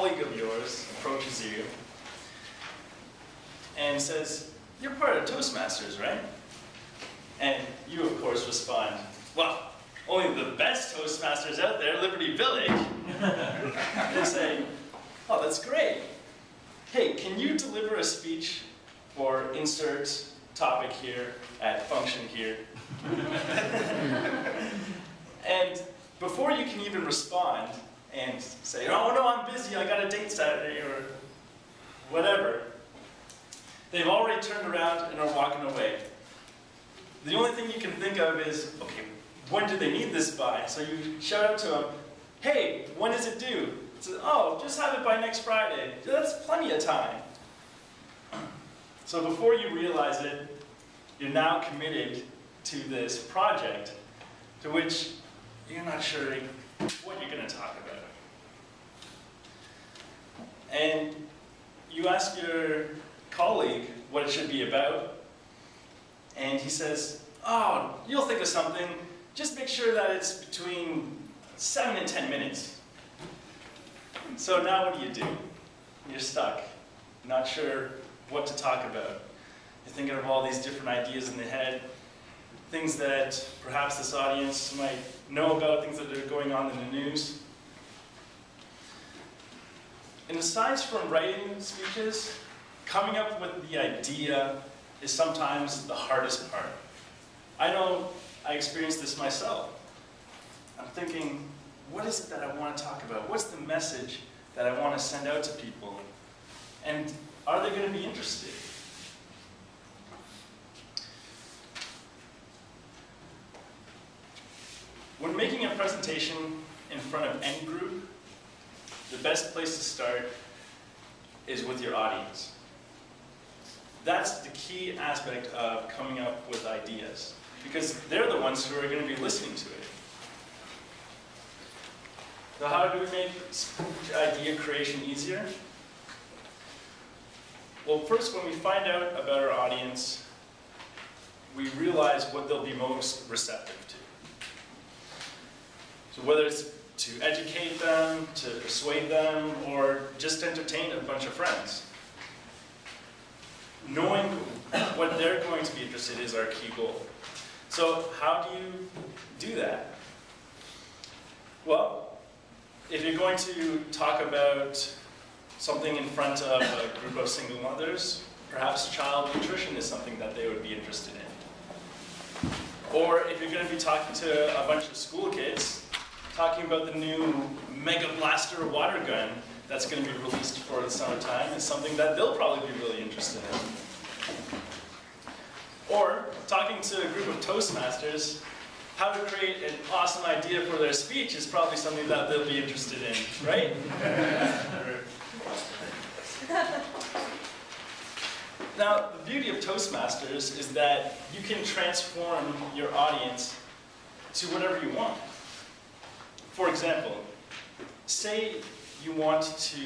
colleague of yours approaches you and says, "You're part of Toastmasters, right?" And you, of course, respond, "Well, only the best Toastmasters out there, Liberty Village." They say, "Oh, that's great. Hey, can you deliver a speech for insert topic here at function here?" And before you can even respond and say, "Oh no, I'm busy, I got a date Saturday," or whatever, they've already turned around and are walking away. The only thing you can think of is, okay, when do they need this by? So you shout out to them, "Hey, when does it due?" It says, "Oh, just have it by next Friday." That's plenty of time. So before you realize it, you're now committed to this project to which you're not sure what you're going to talk about. And you ask your colleague what it should be about, and he says, "Oh, you'll think of something. Just make sure that it's between 7 and 10 minutes. So now what do? You're stuck, not sure what to talk about. You're thinking of all these different ideas in the head, things that perhaps this audience might know about, things that are going on in the news. And aside from writing speeches, coming up with the idea is sometimes the hardest part. I know I experienced this myself. I'm thinking, what is it that I want to talk about? What's the message that I want to send out to people? And are they going to be interested? When making a presentation in front of any group, the best place to start is with your audience. That's the key aspect of coming up with ideas, because they're the ones who are going to be listening to it. So how do we make idea creation easier? Well, first, when we find out about our audience, we realize what they'll be most receptive to. So whether it's to educate them, to persuade them, or just entertain a bunch of friends. Knowing what they're going to be interested in is our key goal. So how do you do that? Well, if you're going to talk about something in front of a group of single mothers, perhaps child nutrition is something that they would be interested in. Or if you're going to be talking to a bunch of school kids, talking about the new Mega Blaster water gun that's going to be released for the summertime is something that they'll probably be really interested in. Or talking to a group of Toastmasters, how to create an awesome idea for their speech is probably something that they'll be interested in, right? Now, the beauty of Toastmasters is that you can transform your audience to whatever you want. For example, say you want to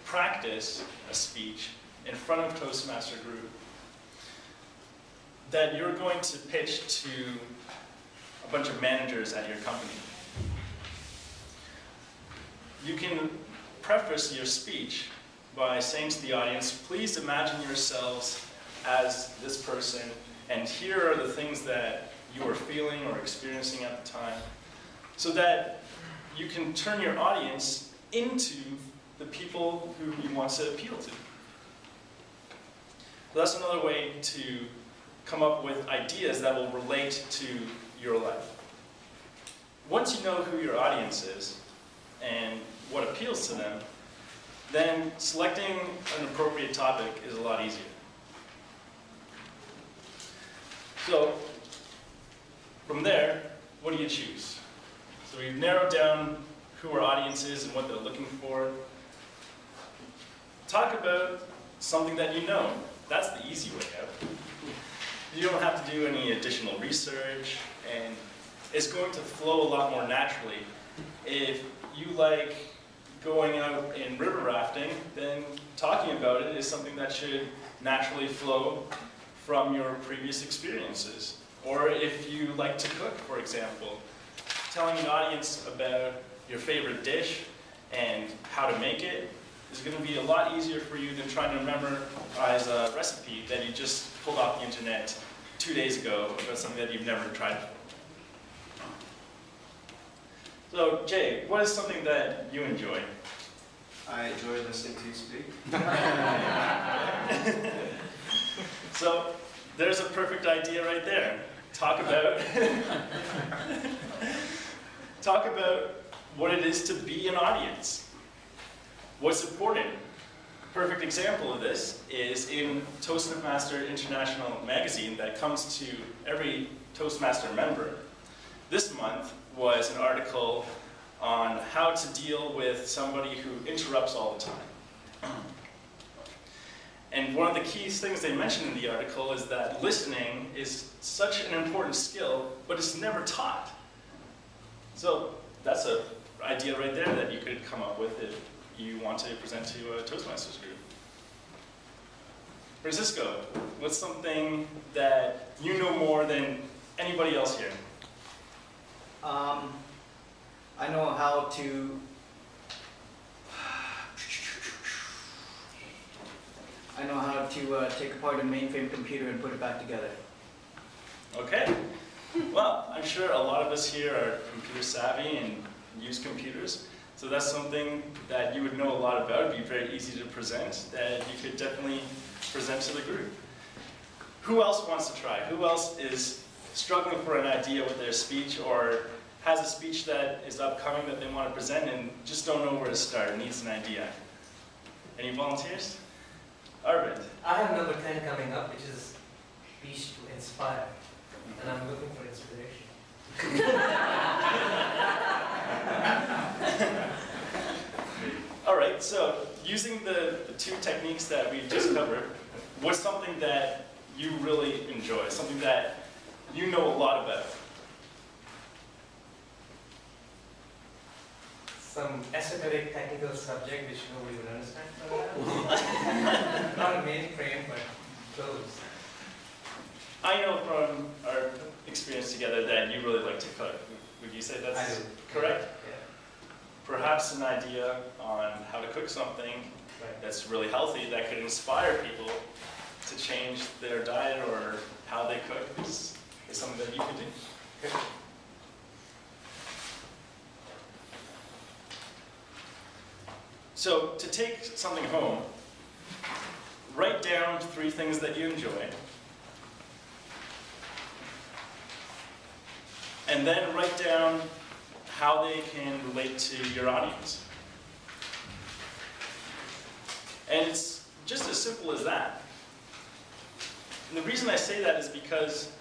practice a speech in front of a Toastmaster group that you're going to pitch to a bunch of managers at your company. You can preface your speech by saying to the audience, "Please imagine yourselves as this person, and here are the things that you are feeling or experiencing at the time," so that you can turn your audience into the people who you want to appeal to. That's another way to come up with ideas that will relate to your life. Once you know who your audience is and what appeals to them, then selecting an appropriate topic is a lot easier. So, from there, what do you choose? So we've narrowed down who our audience is and what they're looking for. Talk about something that you know. That's the easy way out. You don't have to do any additional research, and it's going to flow a lot more naturally. If you like going out in river rafting, then talking about it is something that should naturally flow from your previous experiences. Or if you like to cook, for example, telling an audience about your favorite dish and how to make it is going to be a lot easier for you than trying to memorize a recipe that you just pulled off the internet 2 days ago about something that you've never tried before. So, Jay, what is something that you enjoy? I enjoy listening to you speak. So, there's a perfect idea right there. Talk about what it is to be an audience. What's important? A perfect example of this is in Toastmaster International magazine that comes to every Toastmaster member. This month was an article on how to deal with somebody who interrupts all the time. And one of the key things they mention in the article is that listening is such an important skill, but it's never taught. So that's an idea right there that you could come up with if you want to present to a Toastmasters group. Francisco, what's something that you know more than anybody else here? I know how to take apart a mainframe computer and put it back together. Okay. Well, I'm sure a lot of us here are computer savvy and use computers. So that's something that you would know a lot about. It'd be very easy to present, that you could definitely present to the group. Who else wants to try? Who else is struggling for an idea with their speech, or has a speech that is upcoming that they want to present and just don't know where to start, needs an idea? Any volunteers? Arvind. I have number 10 coming up, which is speech to inspire, and I'm looking for inspiration. All right, so using the two techniques that we just covered, what's something that you really enjoy, something that you know a lot about? Some esoteric technical subject which nobody would understand. Not a mainframe, but close. I know from our experience together that you really like to cook. Would you say that's correct? Yeah. Perhaps an idea on how to cook something that's really healthy that could inspire people to change their diet or how they cook is something that you could do. Okay. So to take something home, write down 3 things that you enjoy, and then write down how they can relate to your audience. And it's just as simple as that. And the reason I say that is because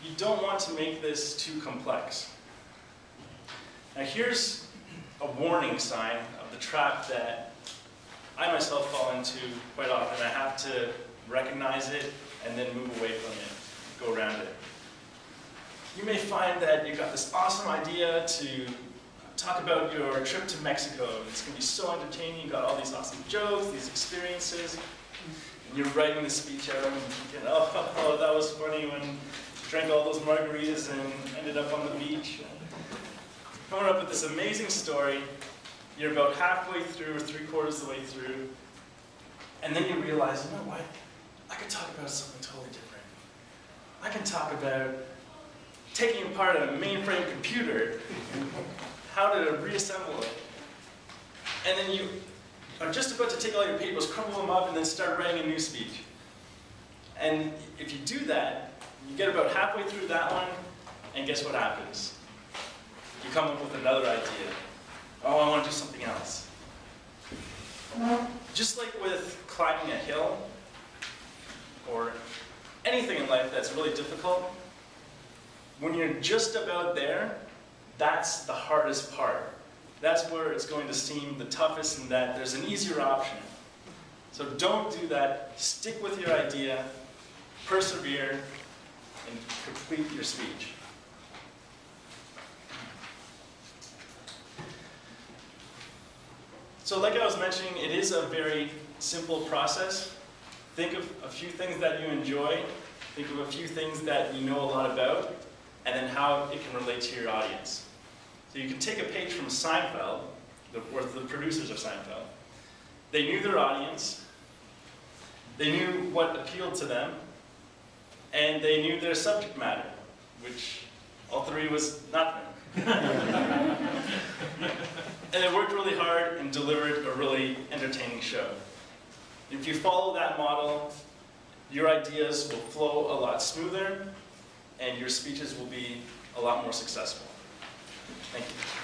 you don't want to make this too complex. Now here's a warning sign of the trap that I myself fall into quite often. I have to recognize it and then move away from it, go around it. You may find that you've got this awesome idea to talk about your trip to Mexico. It's going to be so entertaining. You've got all these awesome jokes, these experiences. And you're writing the speech out and thinking, oh, that was funny when you drank all those margaritas and ended up on the beach. Coming up with this amazing story. You're about halfway through or 3/4 of the way through. And then you realize, you know what? I could talk about something totally different. I can talk about taking apart a mainframe computer, how to reassemble it. And then you are just about to take all your papers, crumble them up, and then start writing a new speech. And if you do that, you get about halfway through that one, and guess what happens? You come up with another idea. Oh, I want to do something else. Just like with climbing a hill, or anything in life that's really difficult, when you're just about there, that's the hardest part. That's where it's going to seem the toughest, and that there's an easier option. So don't do that. Stick with your idea, persevere, and complete your speech. So like I was mentioning, it is a very simple process. Think of a few things that you enjoy, think of a few things that you know a lot about, and then how it can relate to your audience. So you can take a page from Seinfeld, or the producers of Seinfeld, They knew their audience, they knew what appealed to them, and they knew their subject matter, which all three was nothing. And they worked really hard and delivered a really entertaining show. If you follow that model, your ideas will flow a lot smoother, and your speeches will be a lot more successful. Thank you.